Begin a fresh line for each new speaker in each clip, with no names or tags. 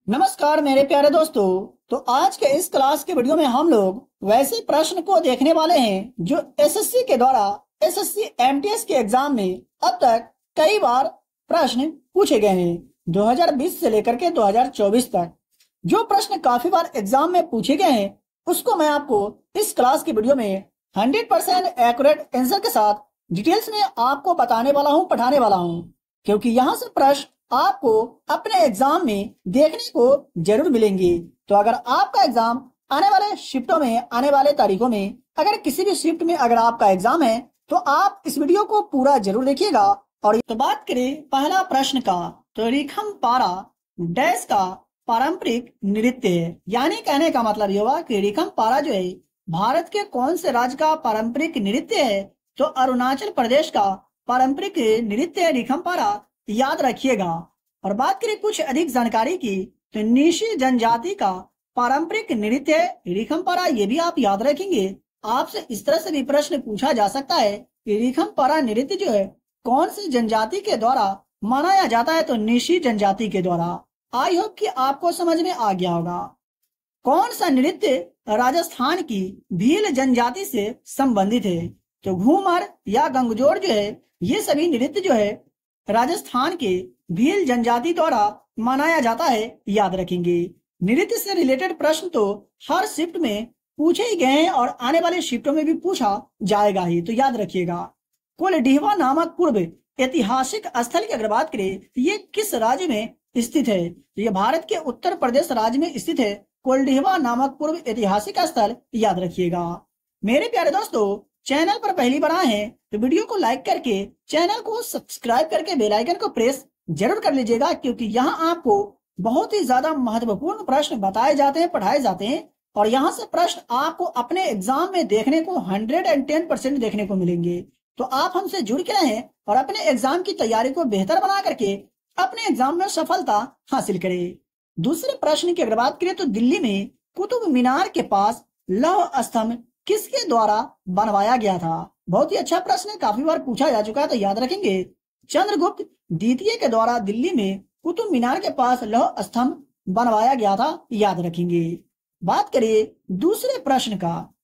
नमस्कार मेरे प्यारे दोस्तों। तो आज के इस क्लास के वीडियो में हम लोग वैसे प्रश्न को देखने वाले हैं जो एसएससी के द्वारा एसएससी एमटीएस के एग्जाम में अब तक कई बार प्रश्न पूछे गए हैं। 2020 से लेकर के 2024 तक जो प्रश्न काफी बार एग्जाम में पूछे गए हैं उसको मैं आपको इस क्लास की वीडियो में 100% एक्यूरेट आंसर के साथ डिटेल्स में आपको बताने वाला हूँ, पढ़ाने वाला हूँ, क्योंकि यहाँ से प्रश्न आपको अपने एग्जाम में देखने को जरूर मिलेंगे। तो अगर आपका एग्जाम आने वाले शिफ्टों में, आने वाले तारीखों में, अगर किसी भी शिफ्ट में अगर आपका एग्जाम है तो आप इस वीडियो को पूरा जरूर देखिएगा। और तो बात करें पहला प्रश्न का, तो रिखम पारा डैश का पारंपरिक नृत्य है। यानी कहने का मतलब ये हुआ कि रिखम पारा जो है भारत के कौन से राज्य का पारंपरिक नृत्य है? तो अरुणाचल प्रदेश का पारंपरिक नृत्य है रिखम पारा, याद रखिएगा। और बात करें कुछ अधिक जानकारी की, तो निशी जनजाति का पारंपरिक नृत्य है रिखमपारा, ये भी आप याद रखेंगे। आपसे इस तरह से भी प्रश्न पूछा जा सकता है कि रिखमपारा नृत्य जो है कौन सी जनजाति के द्वारा मनाया जाता है? तो निशी जनजाति के द्वारा। आई होप कि आपको समझ में आ गया होगा। कौन सा नृत्य राजस्थान की भील जनजाति से संबंधित है? तो घूमर या गंगजोड़ जो है ये सभी नृत्य जो है राजस्थान के भील जनजाति द्वारा मनाया जाता है, याद रखेंगे। नृत्य से रिलेटेड प्रश्न तो हर शिफ्ट में पूछे ही गए हैं और आने वाले शिफ्टों में भी पूछा जाएगा ही, तो याद रखिएगा। कोलडीहवा नामक पूर्व ऐतिहासिक स्थल की अगर बात करें तो ये किस राज्य में स्थित है? तो ये भारत के उत्तर प्रदेश राज्य में स्थित है कोलडीहवा नामक पूर्व ऐतिहासिक स्थल, याद रखिएगा। मेरे प्यारे दोस्तों, चैनल पर पहली बार आए हैं तो वीडियो को लाइक करके चैनल को सब्सक्राइब करके बेल आइकन को प्रेस जरूर कर लीजिएगा, क्योंकि यहाँ आपको बहुत ही ज्यादा महत्वपूर्ण प्रश्न बताए जाते हैं, पढ़ाए जाते हैं, और यहाँ से प्रश्न आपको अपने एग्जाम में देखने को 110% देखने को मिलेंगे। तो आप हमसे जुड़ के रहें और अपने एग्जाम की तैयारी को बेहतर बना करके अपने एग्जाम में सफलता हासिल करें। दूसरे प्रश्न की अगर बात करें तो दिल्ली में कुतुब मीनार के पास लौह स्तंभ किसके द्वारा बनवाया गया था? बहुत ही अच्छा प्रश्न है, काफी बार पूछा जा चुका है, तो याद रखेंगे। चंद्रगुप्त द्वितीय के द्वारा दिल्ली में कुतुब मीनार के पास लौह स्तंभ बनवाया गया था, याद रखेंगे। बात करिए दूसरे प्रश्न का,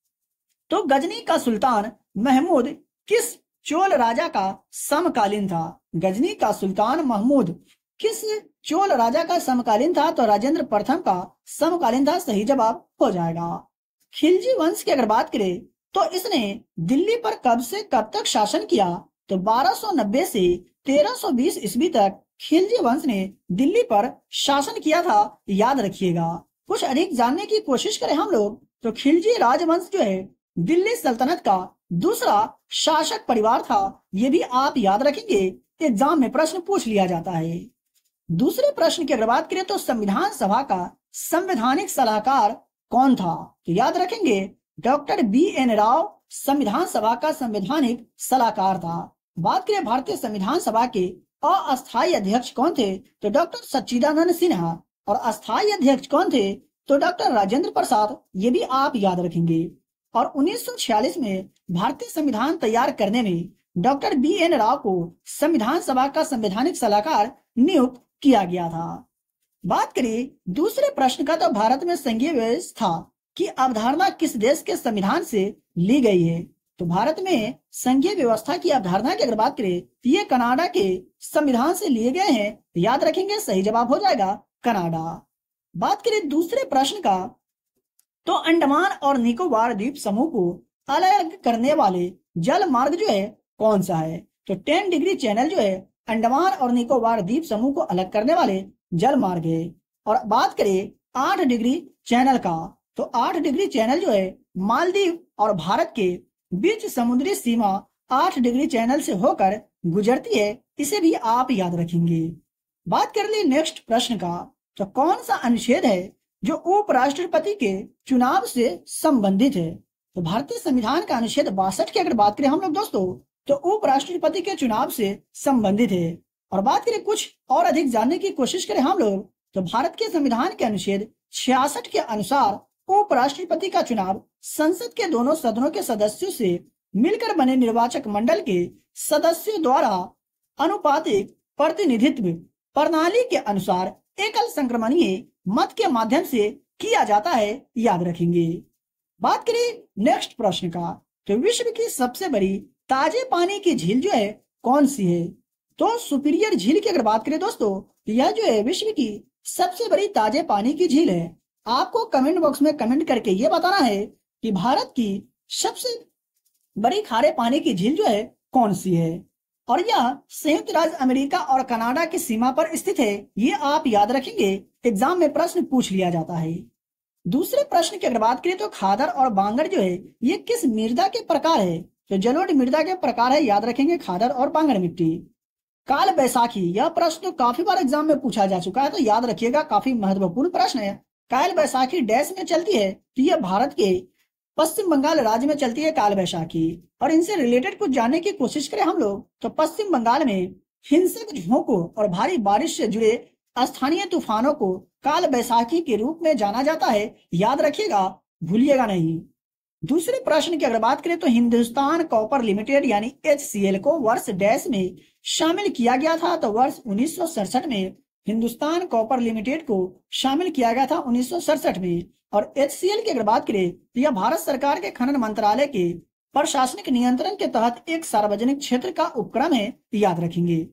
तो गजनी का सुल्तान महमूद किस चोल राजा का समकालीन था? गजनी का सुल्तान महमूद किस चोल राजा का समकालीन था? तो राजेंद्र प्रथम का समकालीन था, सही जवाब हो जाएगा। खिलजी वंश की अगर बात करें तो इसने दिल्ली पर कब से कब तक शासन किया? तो 1290 से 1320 ईस्वी तक खिलजी वंश ने दिल्ली पर शासन किया था, याद रखिएगा। कुछ अधिक जानने की कोशिश करें हम लोग, तो खिलजी राजवंश जो है दिल्ली सल्तनत का दूसरा शासक परिवार था, ये भी आप याद रखेंगे, एग्जाम में प्रश्न पूछ लिया जाता है। दूसरे प्रश्न की अगर बात करें तो संविधान सभा का संवैधानिक सलाहकार कौन था? तो याद रखेंगे डॉक्टर BN राव संविधान सभा का संवैधानिक सलाहकार था। बात करें भारतीय संविधान सभा के अस्थायी अध्यक्ष कौन थे? तो डॉक्टर सच्चिदानंद सिन्हा। और अस्थायी अध्यक्ष कौन थे? तो डॉक्टर राजेंद्र प्रसाद, ये भी आप याद रखेंगे। और 1946 में भारतीय संविधान तैयार करने में डॉक्टर BN राव को संविधान सभा का संवैधानिक सलाहकार नियुक्त किया गया था। बात करें दूसरे प्रश्न का, तो भारत में संघीय व्यवस्था की अवधारणा किस देश के संविधान से ली गई है? तो भारत में संघीय व्यवस्था की अवधारणा की अगर बात करें तो ये कनाडा के संविधान से लिए गए हैं, याद रखेंगे, सही जवाब हो जाएगा कनाडा। बात करें दूसरे प्रश्न का, तो अंडमान और निकोबार द्वीप समूह को अलग करने वाले जल मार्ग जो है कौन सा है? तो 10 डिग्री चैनल जो है अंडमान और निकोबार द्वीप समूह को अलग करने वाले जल मार्ग है। और बात करें 8 डिग्री चैनल का, तो 8 डिग्री चैनल जो है मालदीव और भारत के बीच समुद्री सीमा 8 डिग्री चैनल से होकर गुजरती है, इसे भी आप याद रखेंगे। बात कर ली नेक्स्ट प्रश्न का, तो कौन सा अनुच्छेद है जो उपराष्ट्रपति के चुनाव से संबंधित है? तो भारतीय संविधान का अनुच्छेद 62 की अगर बात करें हम लोग दोस्तों, तो उपराष्ट्रपति के चुनाव से संबंधित है। और बात करें कुछ और अधिक जानने की कोशिश करें हम लोग, तो भारत के संविधान के अनुच्छेद 66 के अनुसार उपराष्ट्रपति का चुनाव संसद के दोनों सदनों के सदस्यों से मिलकर बने निर्वाचक मंडल के सदस्यों द्वारा अनुपातिक प्रतिनिधित्व प्रणाली के अनुसार एकल संक्रमणीय मत के माध्यम से किया जाता है, याद रखेंगे। बात करें नेक्स्ट प्रश्न का, तो विश्व की सबसे बड़ी ताजे पानी की झील जो है कौन सी है? तो सुपीरियर झील की अगर बात करें दोस्तों, तो यह जो है विश्व की सबसे बड़ी ताजे पानी की झील है। आपको कमेंट बॉक्स में कमेंट करके यह बताना है कि भारत की सबसे बड़ी खारे पानी की झील जो है कौन सी है, और यह संयुक्त राज्य अमेरिका और कनाडा की सीमा पर स्थित है। ये आप याद रखेंगे, एग्जाम में प्रश्न पूछ लिया जाता है। दूसरे प्रश्न की अगर बात करें तो खादर और बांगर जो है ये किस मृदा के प्रकार है? तो जलोढ़ मृदा के प्रकार है, याद रखेंगे, खादर और बांगर मिट्टी। काल बैसाखी, यह प्रश्न तो काफी बार एग्जाम में पूछा जा चुका है, तो याद रखिएगा, काफी महत्वपूर्ण प्रश्न है। काल बैसाखी डैश में चलती है? तो यह भारत के पश्चिम बंगाल राज्य में चलती है काल बैसाखी। और इनसे रिलेटेड कुछ जानने की कोशिश करें हम लोग, तो पश्चिम बंगाल में हिंसक झोंकों और भारी बारिश से जुड़े स्थानीय तूफानों को काल बैसाखी के रूप में जाना जाता है, याद रखिएगा, भूलिएगा नहीं। दूसरे प्रश्न की अगर बात करें तो हिंदुस्तान कॉपर लिमिटेड यानी HCL को वर्ष डैश में शामिल किया गया था? तो वर्ष 1967 में हिंदुस्तान कॉपर लिमिटेड को शामिल किया गया था, 1967 में। और HCL की अगर बात करें तो यह भारत सरकार के खनन मंत्रालय के प्रशासनिक नियंत्रण के तहत एक सार्वजनिक क्षेत्र का उपक्रम है, याद रखेंगे।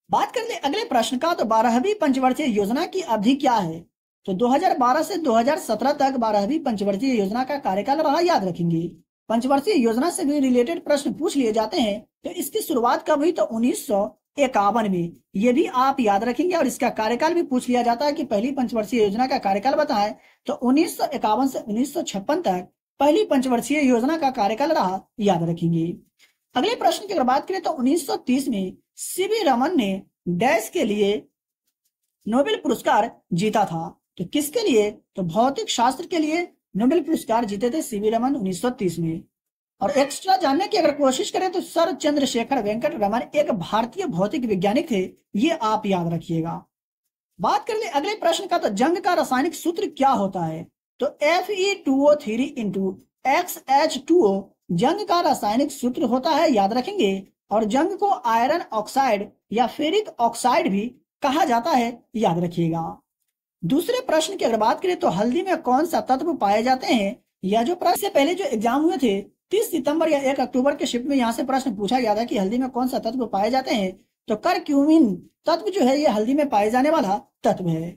बात कर ले अगले प्रश्न का, तो 12वीं पंचवर्षीय योजना की अवधि क्या है? तो 2012 से 2017 तक 12वीं पंचवर्षीय योजना का कार्यकाल रहा, याद रखेंगे। पंचवर्षीय योजना से भी रिलेटेड प्रश्न पूछ लिए जाते हैं। तो इसकी शुरुआत कब हुई? तो 1951 में, ये भी आप याद रखेंगे। और इसका कार्यकाल भी पूछ लिया जाता है कि पहली पंचवर्षीय योजना का कार्यकाल बताएं, तो 1951 से 1956 तक पहली पंचवर्षीय योजना का कार्यकाल रहा, याद रखेंगे। अगले प्रश्न की अगर बात करें तो 1930 में सीवी रमन ने डैश के लिए नोबेल पुरस्कार जीता था? तो किसके लिए? तो भौतिक शास्त्र के लिए नोबेल पुरस्कार जीते थे सीवी रमन 1930 में। और एक्स्ट्रा जानने की अगर कोशिश करें तो सर चंद्रशेखर वेंकट रमन एक भारतीय भौतिक वैज्ञानिक थे, ये आप याद रखिएगा। बात कर ले अगले प्रश्न का, तो जंग का रासायनिक सूत्र क्या होता है? तो Fe2O3 इंटू XH2O जंग का रासायनिक सूत्र होता है, याद रखेंगे। और जंग को आयरन ऑक्साइड या फेरिक ऑक्साइड भी कहा जाता है, याद रखिएगा। दूसरे प्रश्न की अगर बात करें तो हल्दी में कौन सा तत्व पाए जाते हैं? या जो प्रश्न से पहले जो एग्जाम हुए थे 30 सितंबर या 1 अक्टूबर के शिफ्ट में यहाँ से प्रश्न पूछा गया था कि हल्दी में कौन सा तत्व पाए जाते हैं, तो करक्यूमिन तत्व जो है ये हल्दी में पाए जाने वाला तत्व है।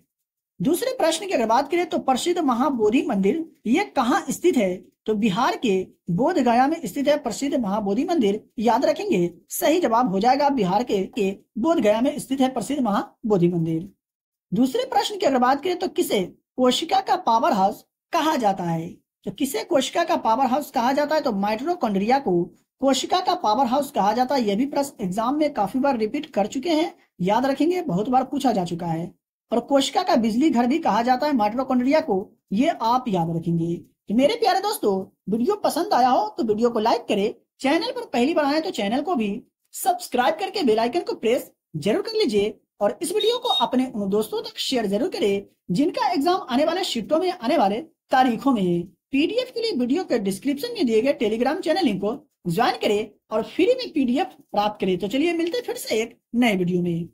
दूसरे प्रश्न की अगर बात करें तो प्रसिद्ध महाबोधि मंदिर ये कहाँ स्थित है? तो बिहार के बोध गया में स्थित है प्रसिद्ध महाबोधि मंदिर, याद रखेंगे। सही जवाब हो जाएगा बिहार के बोध गया में स्थित है प्रसिद्ध महाबोधि मंदिर। दूसरे प्रश्न की अगर बात करें तो किसे कोशिका का पावर हाउस कहा जाता है? तो किसे कोशिका का पावर हाउस कहा जाता है? तो माइटोकॉन्ड्रिया को कोशिका का पावर हाउस कहा जाता है। यह भी प्रश्न एग्जाम में काफी बार रिपीट कर चुके हैं, याद रखेंगे, बहुत बार पूछा जा चुका है। और कोशिका का बिजली घर भी कहा जाता है माइटोकॉन्ड्रिया को, ये आप याद रखेंगे। तो मेरे प्यारे दोस्तों, वीडियो पसंद आया हो तो वीडियो को लाइक करें, चैनल पर पहली बार आए तो चैनल को भी सब्सक्राइब करके बेल आइकन को प्रेस जरूर कर लीजिए। और इस वीडियो को अपने उन दोस्तों तक शेयर जरूर करें जिनका एग्जाम आने वाले शिफ्टों में आने वाले तारीखों में है। PDF के लिए वीडियो के डिस्क्रिप्शन में दिए गए टेलीग्राम चैनल लिंक को ज्वाइन करें और फ्री में PDF प्राप्त करें। तो चलिए मिलते फिर से एक नए वीडियो में।